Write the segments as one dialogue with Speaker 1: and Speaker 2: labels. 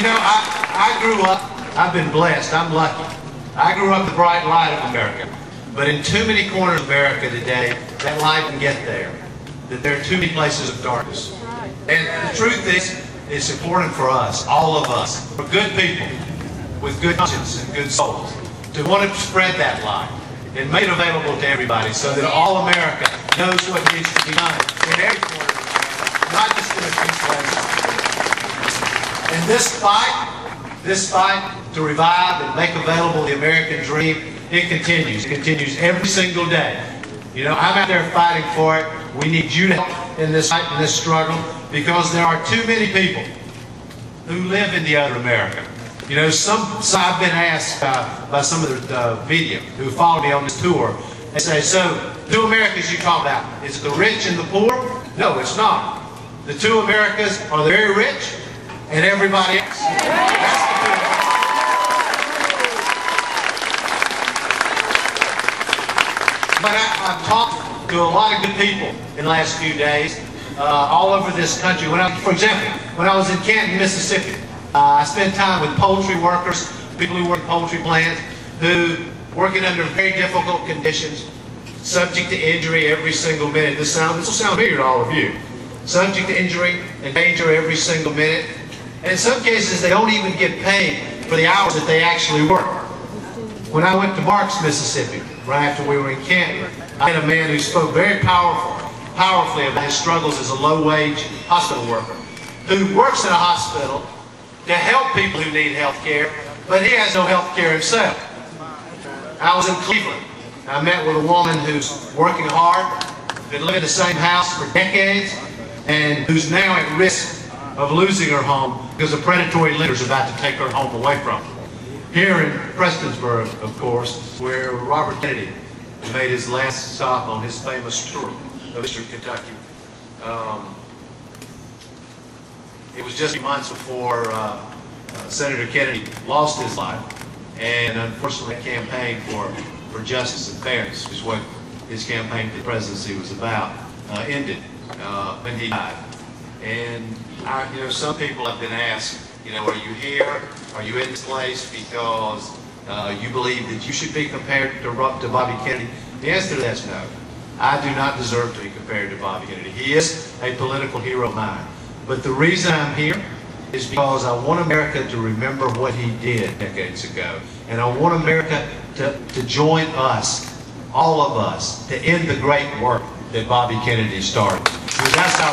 Speaker 1: You know, I grew up, I've been blessed, I'm lucky. I grew up in the bright light of America. But in too many corners of America today, that light can get there. That there are too many places of darkness. And the truth is, it's important for us, all of us, for good people, with good conscience and good souls, to want to spread that light and make it available to everybody so that all America knows what needs to be done in every corner of America, not just in a few places. And this fight to revive and make available the American dream, it continues. It continues every single day. You know, I'm out there fighting for it. We need you to help in this fight, in this struggle, because there are too many people who live in the other America. You know, I've been asked by some of the media who follow me on this tour, they say, so, two Americas you talk about, is it the rich and the poor? No, it's not. The two Americas are the very rich and everybody else. That's the two. But I've talked to a lot of good people in the last few days, all over this country. For example, when I was in Canton, Mississippi, I spent time with poultry workers, people who work in poultry plants, who working under very difficult conditions, subject to injury every single minute. This will sound familiar to all of you. Subject to injury and danger every single minute. And in some cases, they don't even get paid for the hours that they actually work. When I went to Marks, Mississippi, right after we were in Canton, I had a man who spoke very powerfully about his struggles as a low-wage hospital worker, who works in a hospital to help people who need health care, but he has no health care himself. I was in Cleveland. I met with a woman who's working hard, been living in the same house for decades, and who's now at risk of losing her home because a predatory lender is about to take her home away from her. Here in Prestonsburg, of course, where Robert Kennedy made his last stop on his famous tour of Eastern Kentucky. It was just a few months before Senator Kennedy lost his life, and unfortunately the campaign for justice and fairness, which is what his campaign for the presidency was about, ended when he died. And you know, some people have been asked, you know, are you here? Are you in this place because you believe that you should be compared to Bobby Kennedy? The answer to that is no. I do not deserve to be compared to Bobby Kennedy. He is a political hero of mine. But the reason I'm here is because I want America to remember what he did decades ago. And I want America to join us, all of us, to end the great work that Bobby Kennedy started. Because that's how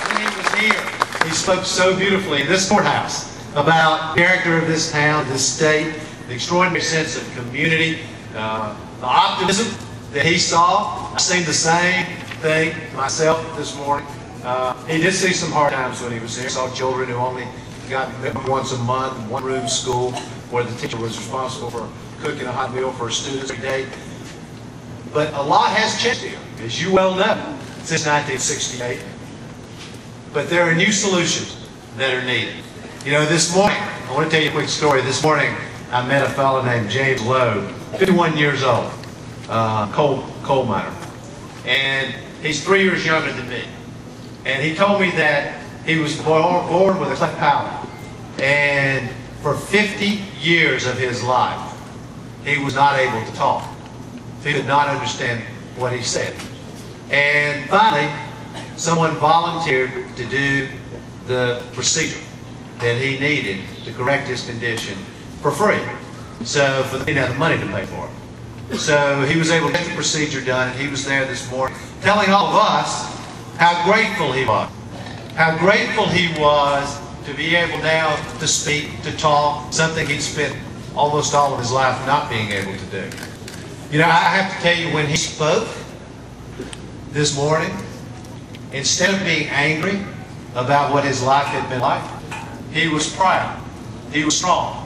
Speaker 1: when he was here, he spoke so beautifully in this courthouse about the character of this town, this state, the extraordinary sense of community, the optimism that he saw. I've seen the same thing myself this morning. He did see some hard times when he was here. He saw children who only got once a month, one-room school, where the teacher was responsible for cooking a hot meal for students every day. But a lot has changed here, as you well know, since 1968. But there are new solutions that are needed. You know, this morning, I want to tell you a quick story. This morning, I met a fellow named James Lowe, 51 years old. Coal miner, and he's 3 years younger than me. And he told me that he was born with a cleft palate, and for 50 years of his life, he was not able to talk. He did not understand what he said. And finally, someone volunteered to do the procedure that he needed to correct his condition for free. So he didn't have the money to pay for it. So he was able to get the procedure done, and he was there this morning telling all of us how grateful he was. How grateful he was to be able now to speak, to talk, something he'd spent almost all of his life not being able to do. You know, I have to tell you, when he spoke this morning, instead of being angry about what his life had been like, he was proud. He was strong.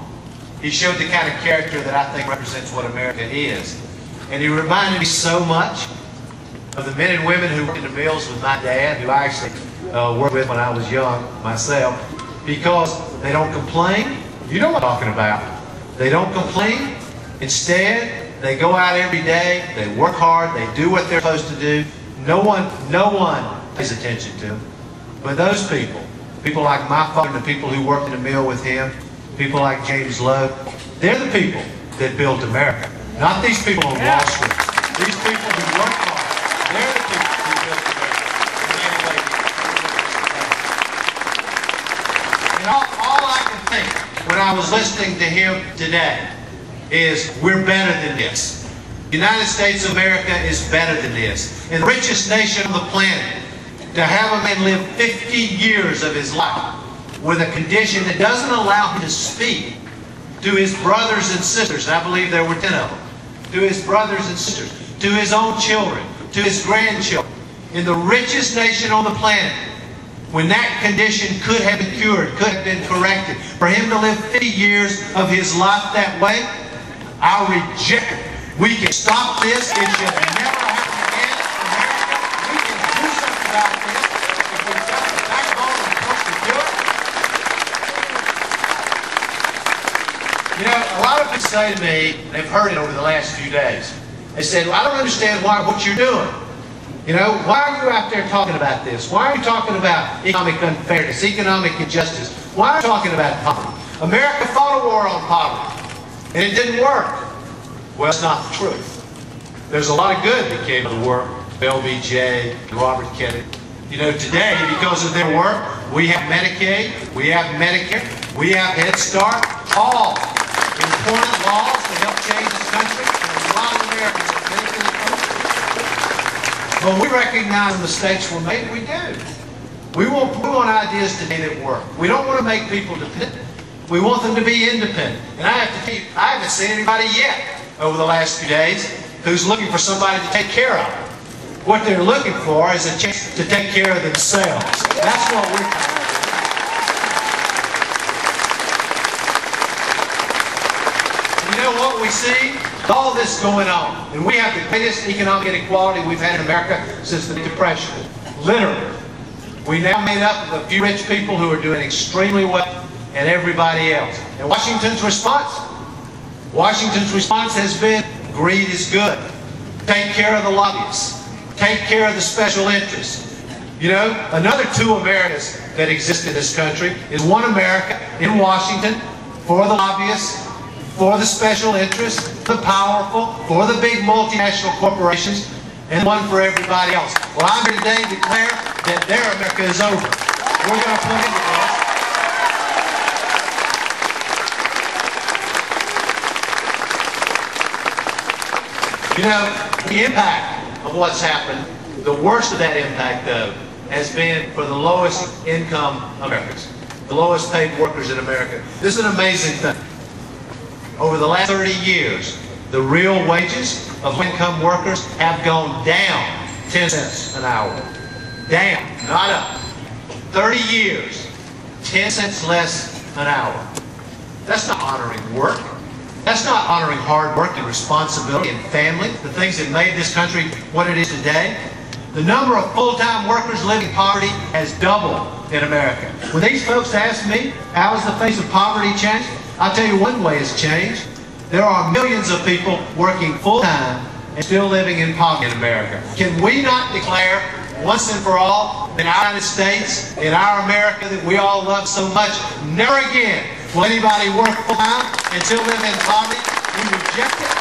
Speaker 1: He showed the kind of character that I think represents what America is. And he reminded me so much of the men and women who worked in the mills with my dad, who I actually worked with when I was young myself, because they don't complain. You know what I'm talking about. They don't complain. Instead, they go out every day, they work hard, they do what they're supposed to do, No one pays attention to them. But those people like my father and the people who worked in the mill with him, people like James Lowe, they're the people that built America. Not these people on Wall Street. These people who worked hard, they're the people who built America. And all I can think when I was listening to him today is, we're better than this. The United States of America is better than this. And the richest nation on the planet, to have a man live 50 years of his life with a condition that doesn't allow him to speak to his brothers and sisters, and I believe there were 10 of them, to his brothers and sisters, to his own children, to his grandchildren, in the richest nation on the planet, when that condition could have been cured, could have been corrected, for him to live 50 years of his life that way, I reject it. We can stop this. It should never happen again. America, we can do something about this. If we've got the backbone and push to do it. You know, a lot of people say to me, they've heard it over the last few days, they said, well, I don't understand what you're doing. You know, why are you out there talking about this? Why are you talking about economic unfairness, economic injustice? Why are you talking about poverty? America fought a war on poverty, and it didn't work. Well, it's not the truth. There's a lot of good that came of the work of LBJ and Robert Kennedy. You know, today, because of their work, we have Medicaid, we have Medicare, we have Head Start, all important laws that help change this country, and a lot of Americans are benefiting from it. But we recognize the mistakes were made. We do. We want ideas today that work. We don't want to make people dependent. We want them to be independent. And I have to tell you, I haven't seen anybody yet over the last few days who's looking for somebody to take care of them. What they're looking for is a chance to take care of themselves. That's what we're trying to do. You know what we see? All this going on. And we have the greatest economic inequality we've had in America since the Depression. Literally. We now made up of a few rich people who are doing extremely well and everybody else. And Washington's response? Washington's response has been, greed is good. Take care of the lobbyists. Take care of the special interests. You know, another two Americas that exist in this country is one America in Washington for the lobbyists, for the special interests, the powerful, for the big multinational corporations, and one for everybody else. Well, I'm here today to declare that their America is over. We're going to put into this. You know, the impact of what's happened, the worst of that impact, though, has been for the lowest income Americans, the lowest paid workers in America. This is an amazing thing. Over the last 30 years, the real wages of income workers have gone down 10 cents an hour. Down, not up. 30 years, 10 cents less an hour. That's not honoring work. That's not honoring hard work and responsibility and family, the things that made this country what it is today. The number of full-time workers living in poverty has doubled in America. When these folks ask me, how has the face of poverty changed? I'll tell you one way it's changed. There are millions of people working full-time and still living in poverty in America. Can we not declare once and for all in our United States, in our America that we all love so much, never again will anybody work full-time and still live in poverty? We reject it.